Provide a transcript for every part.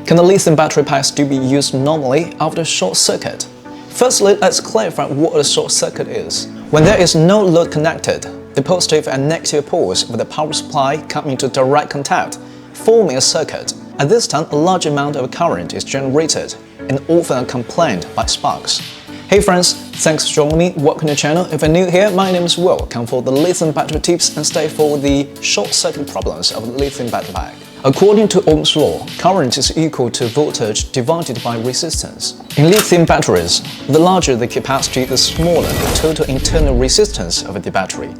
Can the lithium battery pack still be used normally after a short circuit? Firstly, let's clarify what a short circuit is. When there is no load connected, the positive and negative poles of the power supply come into direct contact, forming a circuit. At this time, a large amount of current is generated and often accompanied by sparks. Hey friends, thanks for joining me. Welcome to the channel. If you're new here, my name is Will. Come for the lithium battery tips and stay for the short circuit problems of the lithium battery pack. According to Ohm's law, current is equal to voltage divided by resistance. In lithium batteries, the larger the capacity, the smaller the total internal resistance of the battery.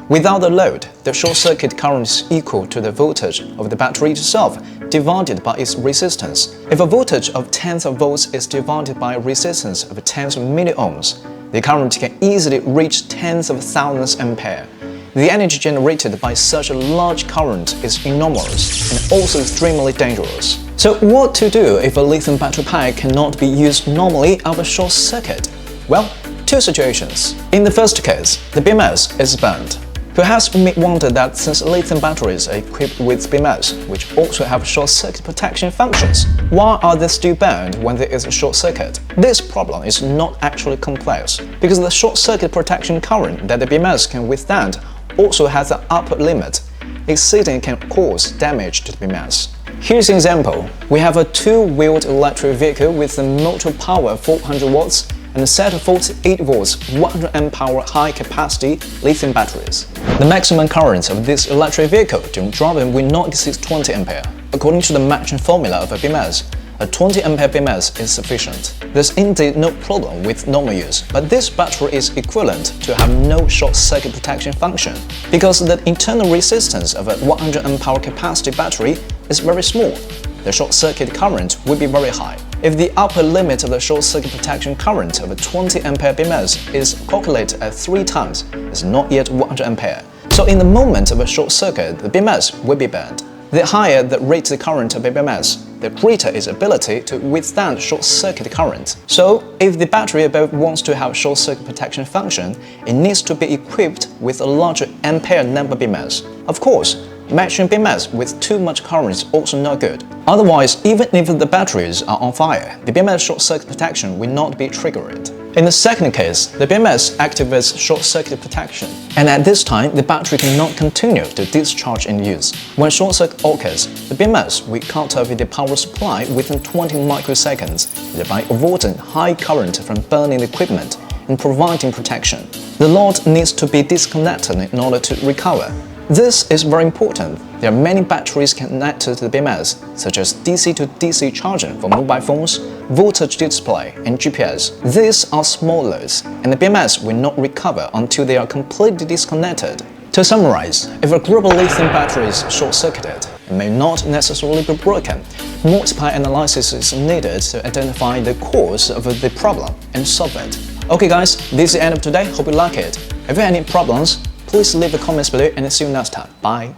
Without the load, the short circuit current is equal to the voltage of the battery itself divided by its resistance. If a voltage of tens of volts is divided by a resistance of tens of milliohms, the current can easily reach tens of thousands ampere. The energy generated by such a large current is enormous and also extremely dangerous. So what to do if a lithium battery pack cannot be used normally after a short circuit? Well, two situations. In the first case, the BMS is burned. Perhaps you may wonder that since lithium batteries are equipped with BMS, which also have short circuit protection functions, why are they still burned when there is a short circuit? This problem is not actually complex, because the short circuit protection current that the BMS can withstand also has an upper limit. Exceeding can cause damage to the BMS. Here's an example. We have a two-wheeled electric vehicle with a motor power of 400 watts and a set of 48 volts 100 amp hour high-capacity lithium batteries. The maximum current of this electric vehicle during driving will not exceed 20 ampere. According to the matching formula of a BMS, a 20 ampere BMS is sufficient. There's indeed no problem with normal use, but this battery is equivalent to have no short circuit protection function because the internal resistance of a 100 amp hour capacity battery is very small. The short circuit current will be very high. If the upper limit of the short circuit protection current of a 20 ampere BMS is calculated at 3 times, it's not yet 100 ampere. So in the moment of a short circuit, the BMS will be burned. The higher the rated current of a BMS, the greater its ability to withstand short circuit current. So, if the battery above wants to have short circuit protection function, it needs to be equipped with a larger ampere number BMS. Of course, matching BMS with too much current is also not good. Otherwise, even if the batteries are on fire, the BMS short circuit protection will not be triggered. In the second case, the BMS activates short circuit protection, and at this time, the battery cannot continue to discharge in use. When short circuit occurs, the BMS will cut off the power supply within 20 microseconds, thereby avoiding high current from burning the equipment and providing protection. The load needs to be disconnected in order to recover. This is very important. There are many batteries connected to the BMS, such as DC to DC charging for mobile phones, voltage display, and GPS. These are small loads, and the BMS will not recover until they are completely disconnected. To summarize, if a group of lithium batteries is short-circuited, it may not necessarily be broken. Multiple analysis is needed to identify the cause of the problem and solve it. Okay guys, this is the end of today. Hope you like it. If you have any problems, please leave the comments below and see you next time. Bye.